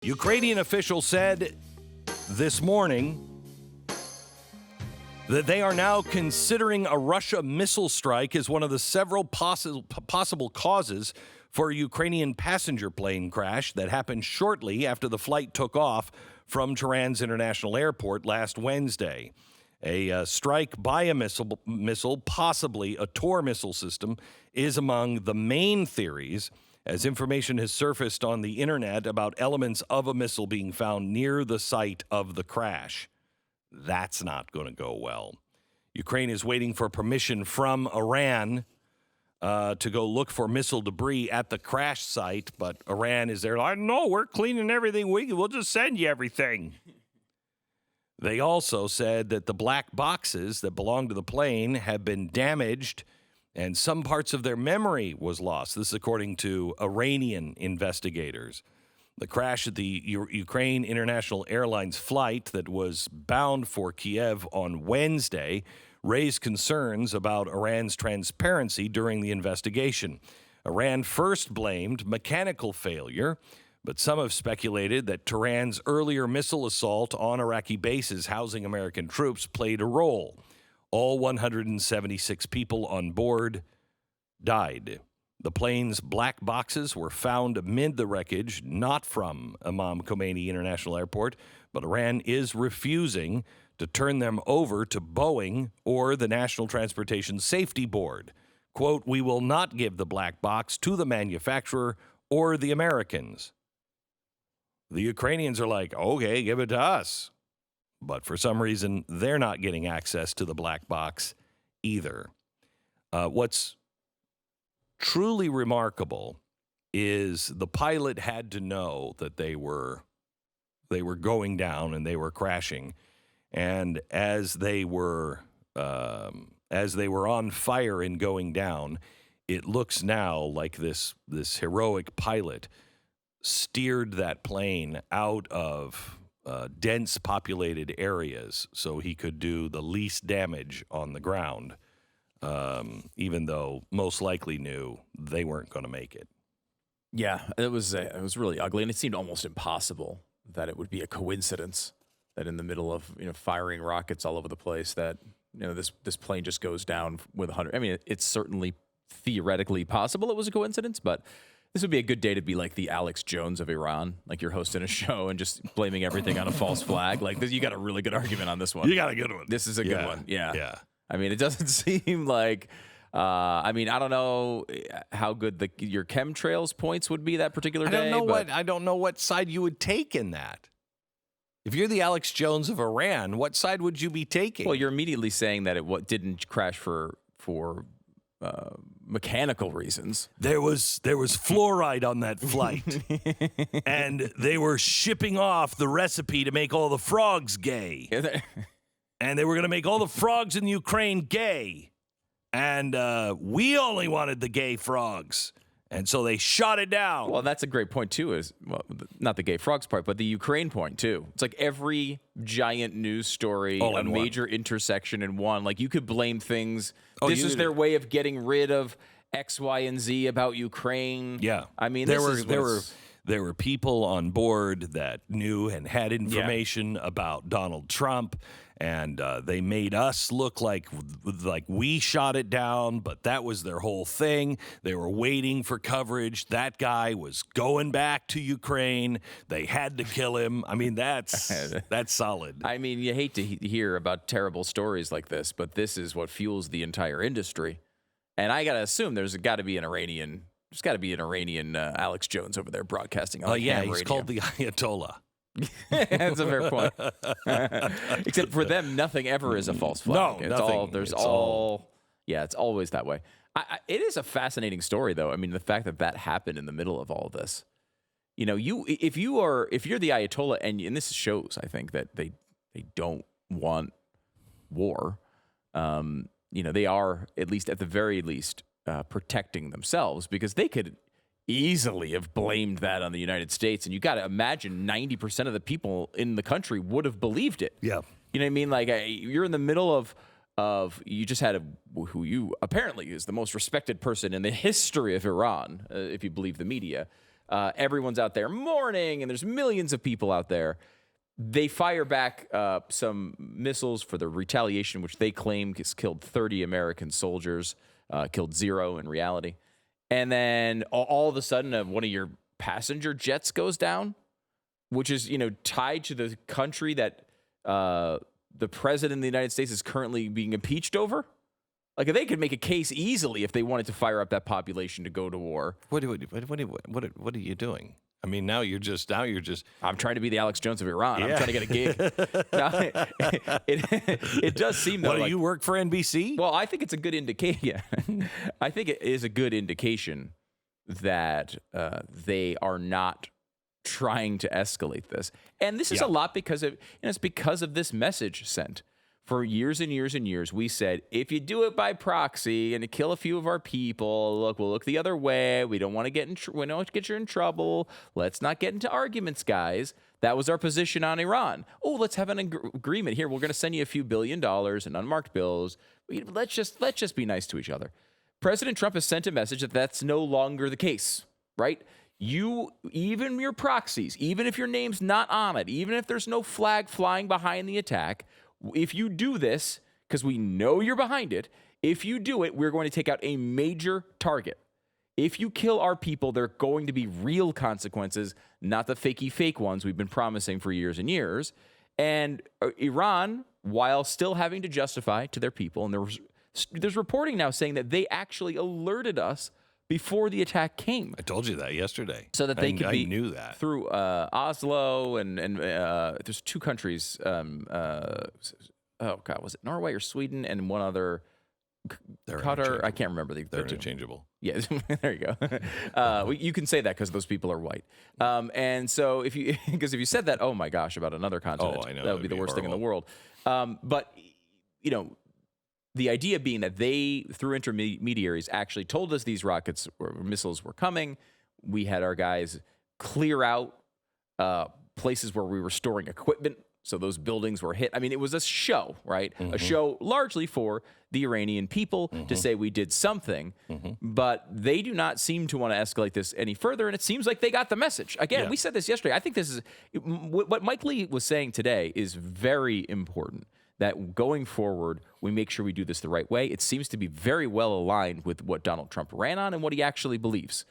Ukrainian officials said this morning that they are now considering a Russia missile strike as one of the several possible causes for a Ukrainian passenger plane crash that happened shortly after the flight took off from Tehran's international airport last Wednesday. A strike by a missile, possibly a Tor missile system, is among the main theories, as information has surfaced on the internet about elements of a missile being found near the site of the crash. That's not going to go well. Ukraine is waiting for permission from Iran to go look for missile debris at the crash site, but Iran is there like, no, we're cleaning everything. We'll just send you everything. They also said that the black boxes that belong to the plane have been damaged and some parts of their memory was lost. This is according to Iranian investigators. The crash at the Ukraine International Airlines flight that was bound for Kiev on Wednesday raised concerns about Iran's transparency during the investigation. Iran first blamed mechanical failure, but some have speculated that Tehran's earlier missile assault on Iraqi bases housing American troops played a role. All 176 people on board died. The plane's black boxes were found amid the wreckage, not from Imam Khomeini International Airport, but Iran is refusing to turn them over to Boeing or the National Transportation Safety Board. Quote, we will not give the black box to the manufacturer or the Americans. The Ukrainians are like, okay, give it to us. But for some reason, they're not getting access to the black box either. What's truly remarkable is the pilot had to know that they were going down and they were crashing. And as they were on fire and going down, it looks now like this heroic pilot steered that plane out of dense populated areas so he could do the least damage on the ground, even though most likely knew they weren't going to make it. Yeah, it was really ugly, and it seemed almost impossible that it would be a coincidence that in the middle of firing rockets all over the place that this plane just goes down with 100. I mean, it's certainly theoretically possible it was a coincidence, but this would be a good day to be like the Alex Jones of Iran, like you're hosting a show and just blaming everything on a false flag. Like you got a really good argument on this one. You got a good one. This is a good one. Yeah. Yeah. I mean, it doesn't seem like. I don't know how good your chemtrails points would be that particular day. I don't know what side you would take in that. If you're the Alex Jones of Iran, what side would you be taking? Well, you're immediately saying that it didn't crash for mechanical reasons. There was fluoride on that flight, and they were shipping off the recipe to make all the frogs gay, and they were going to make all the frogs in Ukraine gay, and we only wanted the gay frogs. And so they shot it down. Well, that's a great point, too, is not the gay frogs part, but the Ukraine point, too. It's like every giant news story, a major intersection in one. Like, you could blame things. This is their way of getting rid of X, Y, and Z about Ukraine. Yeah. I mean, there were people on board that knew and had information about Donald Trump, and they made us look like we shot it down, but that was their whole thing. They were waiting for coverage. That guy was going back to Ukraine. They had to kill him. I mean, that's solid. I mean, you hate to hear about terrible stories like this, but this is what fuels the entire industry. And I got to assume there's got to be an Iranian Alex Jones over there broadcasting on he's radio. called the Ayatollah. That's a fair point. Except for them, nothing ever is a false flag. No, nothing. It's always that way. It is a fascinating story, though. I mean, the fact that happened in the middle of all of this. If you're the Ayatollah, and this shows, I think, that they don't want war. They are, at least at the very least, protecting themselves, because they could easily have blamed that on the United States. And you got to imagine 90% of the people in the country would have believed it. Yeah. You know what I mean? Like, you're in the middle of you just had who you apparently is the most respected person in the history of Iran, if you believe the media, Everyone's out there mourning, and there's millions of people out there. They fire back some missiles for the retaliation, which they claim has killed 30 American soldiers, killed 0 in reality. And then all of a sudden, one of your passenger jets goes down, which is, tied to the country that the president of the United States is currently being impeached over. Like, they could make a case easily if they wanted to fire up that population to go to war. What are you doing? I mean, now you're just. I'm trying to be the Alex Jones of Iran. I'm trying to get a gig. It does seem though. What, do you work for NBC? Well, I think it's a good indication. I think it is a good indication that they are not trying to escalate this, and this is a lot because of it's because of this message sent. For years and years and years, we said, if you do it by proxy and to kill a few of our people, we'll look the other way. We don't want to get you in trouble. Let's not get into arguments, guys. That was our position on Iran. Oh, let's have an agreement here. We're going to send you a few $1 billion in unmarked bills. Let's just be nice to each other. President Trump has sent a message that that's no longer the case, right? Even your proxies, even if your name's not on it, even if there's no flag flying behind the attack, if you do this, because we know you're behind it, if you do it, we're going to take out a major target. If you kill our people, there are going to be real consequences, not the fakey fake ones we've been promising for years and years. And Iran, while still having to justify to their people, and there's reporting now saying that they actually alerted us before the attack came. I told you that yesterday. So that they could be I knew that. Through Oslo and there's 2 countries. Was it Norway or Sweden and one other? Qatar. I can't remember. They're interchangeable. Yeah, there you go. You can say that because those people are white. And so if you said that, oh my gosh, about another continent, I know, that would be the worst thing in the world. But the idea being that they, through intermediaries, actually told us these rockets or missiles were coming. We had our guys clear out places where we were storing equipment, so those buildings were hit. I mean, it was a show, right? Mm-hmm. A show largely for the Iranian people to say we did something, but they do not seem to want to escalate this any further, and it seems like they got the message. Again, we said this yesterday. I think this is what Mike Lee was saying today is very important, that going forward, we make sure we do this the right way. It seems to be very well aligned with what Donald Trump ran on and what he actually believes.